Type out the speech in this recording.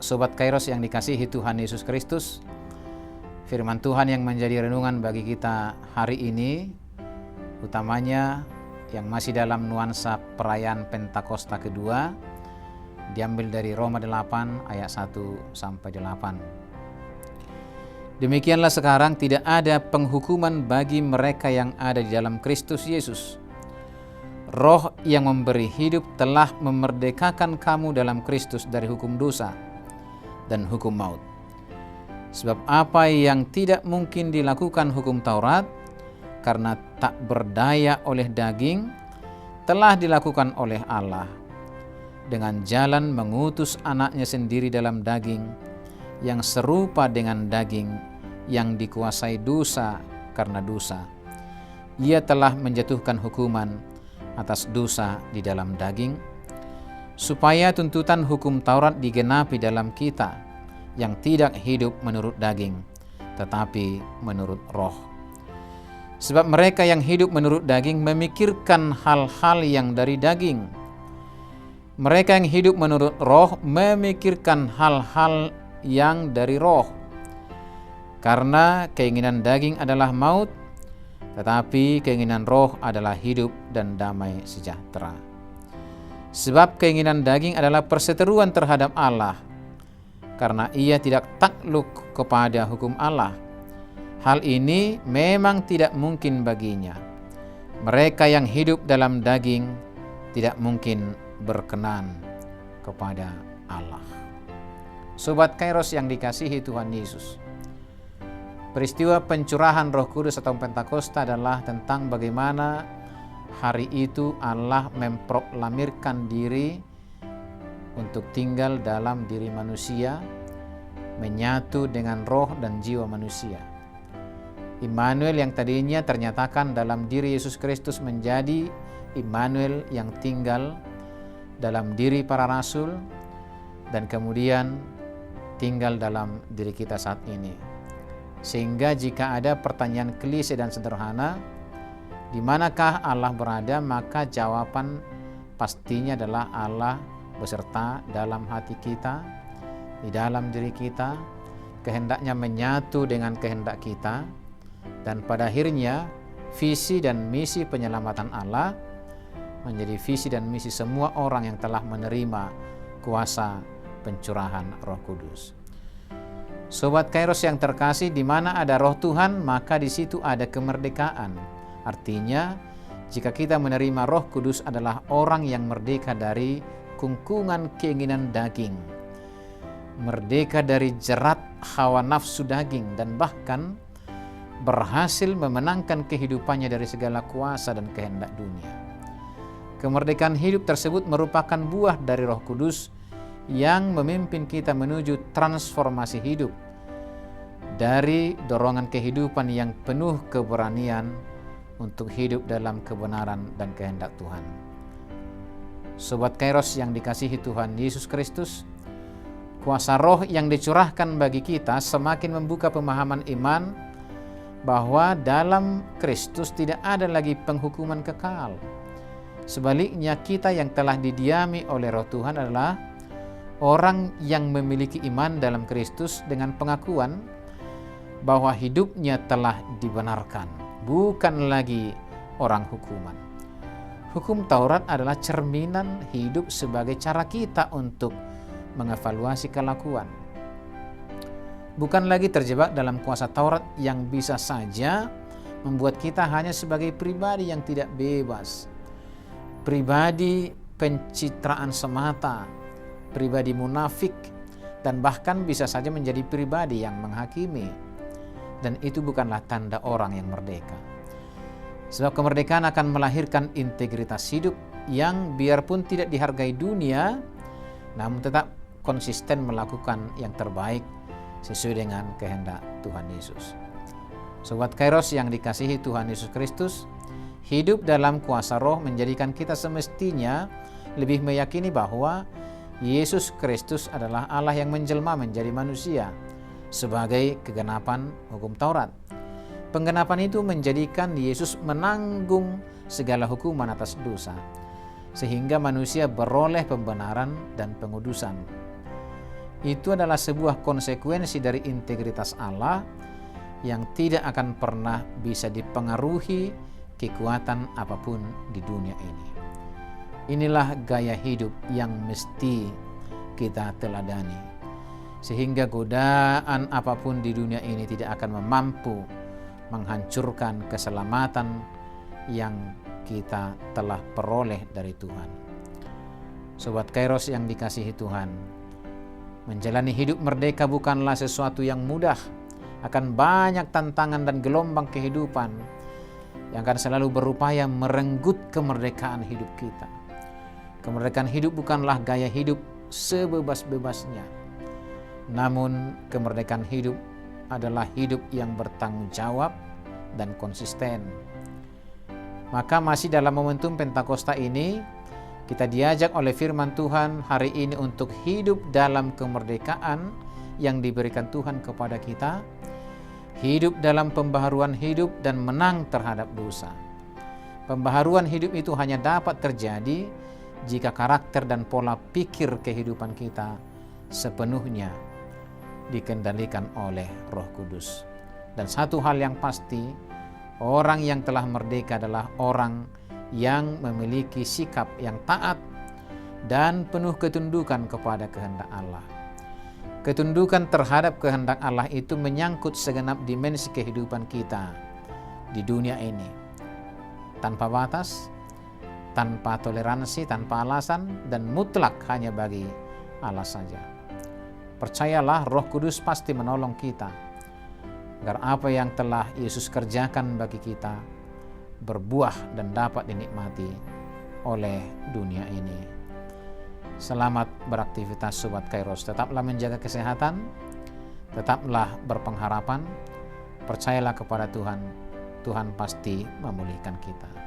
Sobat Kairos yang dikasihi Tuhan Yesus Kristus, firman Tuhan yang menjadi renungan bagi kita hari ini, utamanya yang masih dalam nuansa perayaan Pentakosta kedua, diambil dari Roma 8 ayat 1-8. Demikianlah sekarang tidak ada penghukuman bagi mereka yang ada di dalam Kristus Yesus. Roh yang memberi hidup telah memerdekakan kamu dalam Kristus dari hukum dosa dan hukum maut. Sebab apa yang tidak mungkin dilakukan hukum Taurat, karena tak berdaya oleh daging, telah dilakukan oleh Allah dengan jalan mengutus anaknya sendiri dalam daging, yang serupa dengan daging yang dikuasai dosa karena dosa. Ia telah menjatuhkan hukuman atas dosa di dalam daging, supaya tuntutan hukum Taurat digenapi dalam kita yang tidak hidup menurut daging, tetapi menurut roh. Sebab mereka yang hidup menurut daging memikirkan hal-hal yang dari daging. Mereka yang hidup menurut roh memikirkan hal-hal yang dari roh. Karena keinginan daging adalah maut, tetapi keinginan roh adalah hidup dan damai sejahtera. Sebab keinginan daging adalah perseteruan terhadap Allah, karena ia tidak takluk kepada hukum Allah. Hal ini memang tidak mungkin baginya. Mereka yang hidup dalam daging tidak mungkin berkenan kepada Allah. Sobat Kairos yang dikasihi Tuhan Yesus, peristiwa pencurahan Roh Kudus atau Pentakosta adalah tentang bagaimana hari itu Allah memproklamirkan diri untuk tinggal dalam diri manusia, menyatu dengan roh dan jiwa manusia. Immanuel yang tadinya ternyatakan dalam diri Yesus Kristus menjadi Immanuel yang tinggal dalam diri para rasul dan kemudian tinggal dalam diri kita saat ini. Sehingga jika ada pertanyaan klise dan sederhana, di manakah Allah berada, maka jawaban pastinya adalah Allah beserta dalam hati kita, di dalam diri kita, kehendaknya menyatu dengan kehendak kita, dan pada akhirnya visi dan misi penyelamatan Allah menjadi visi dan misi semua orang yang telah menerima kuasa pencurahan Roh Kudus. Sobat Kairos yang terkasih, di mana ada Roh Tuhan, maka di situ ada kemerdekaan. Artinya, jika kita menerima Roh Kudus adalah orang yang merdeka dari kungkungan keinginan daging, merdeka dari jerat hawa nafsu daging, dan bahkan berhasil memenangkan kehidupannya dari segala kuasa dan kehendak dunia. Kemerdekaan hidup tersebut merupakan buah dari Roh Kudus yang memimpin kita menuju transformasi hidup dari dorongan kehidupan yang penuh keberanian untuk hidup dalam kebenaran dan kehendak Tuhan. Sobat Kairos yang dikasihi Tuhan Yesus Kristus, kuasa roh yang dicurahkan bagi kita semakin membuka pemahaman iman bahwa dalam Kristus tidak ada lagi penghukuman kekal. Sebaliknya, kita yang telah didiami oleh Roh Tuhan adalah orang yang memiliki iman dalam Kristus dengan pengakuan bahwa hidupnya telah dibenarkan, bukan lagi orang hukuman. Hukum Taurat adalah cerminan hidup sebagai cara kita untuk mengevaluasi kelakuan. Bukan lagi terjebak dalam kuasa Taurat yang bisa saja membuat kita hanya sebagai pribadi yang tidak bebas, pribadi pencitraan semata, pribadi munafik, dan bahkan bisa saja menjadi pribadi yang menghakimi. Dan itu bukanlah tanda orang yang merdeka. Sebab kemerdekaan akan melahirkan integritas hidup yang biarpun tidak dihargai dunia, namun tetap konsisten melakukan yang terbaik sesuai dengan kehendak Tuhan Yesus. Sobat Kairos yang dikasihi Tuhan Yesus Kristus, hidup dalam kuasa roh menjadikan kita semestinya lebih meyakini bahwa Yesus Kristus adalah Allah yang menjelma menjadi manusia sebagai kegenapan hukum Taurat. Penggenapan itu menjadikan Yesus menanggung segala hukuman atas dosa, sehingga manusia beroleh pembenaran dan pengudusan. itu adalah sebuah konsekuensi dari integritas Allah yang tidak akan pernah bisa dipengaruhi kekuatan apapun di dunia ini. Inilah gaya hidup yang mesti kita teladani, sehingga godaan apapun di dunia ini tidak akan mampu menghancurkan keselamatan yang kita telah peroleh dari Tuhan. Sobat Kairos yang dikasihi Tuhan, menjalani hidup merdeka bukanlah sesuatu yang mudah. Akan banyak tantangan dan gelombang kehidupan yang akan selalu berupaya merenggut kemerdekaan hidup kita. Kemerdekaan hidup bukanlah gaya hidup sebebas-bebasnya, namun kemerdekaan hidup adalah hidup yang bertanggung jawab dan konsisten. Maka masih dalam momentum Pentakosta ini, kita diajak oleh firman Tuhan hari ini untuk hidup dalam kemerdekaan yang diberikan Tuhan kepada kita, hidup dalam pembaharuan hidup dan menang terhadap dosa. Pembaharuan hidup itu hanya dapat terjadi jika karakter dan pola pikir kehidupan kita sepenuhnya dikendalikan oleh Roh Kudus. Dan satu hal yang pasti, orang yang telah merdeka adalah orang yang memiliki sikap yang taat dan penuh ketundukan kepada kehendak Allah. Ketundukan terhadap kehendak Allah itu menyangkut segenap dimensi kehidupan kita di dunia ini, tanpa batas, tanpa toleransi, tanpa alasan, dan mutlak hanya bagi Allah saja. Percayalah, Roh Kudus pasti menolong kita agar apa yang telah Yesus kerjakan bagi kita berbuah dan dapat dinikmati oleh dunia ini. Selamat beraktivitas Sobat Kairos. Tetaplah menjaga kesehatan, tetaplah berpengharapan, percayalah kepada Tuhan. Tuhan pasti memulihkan kita.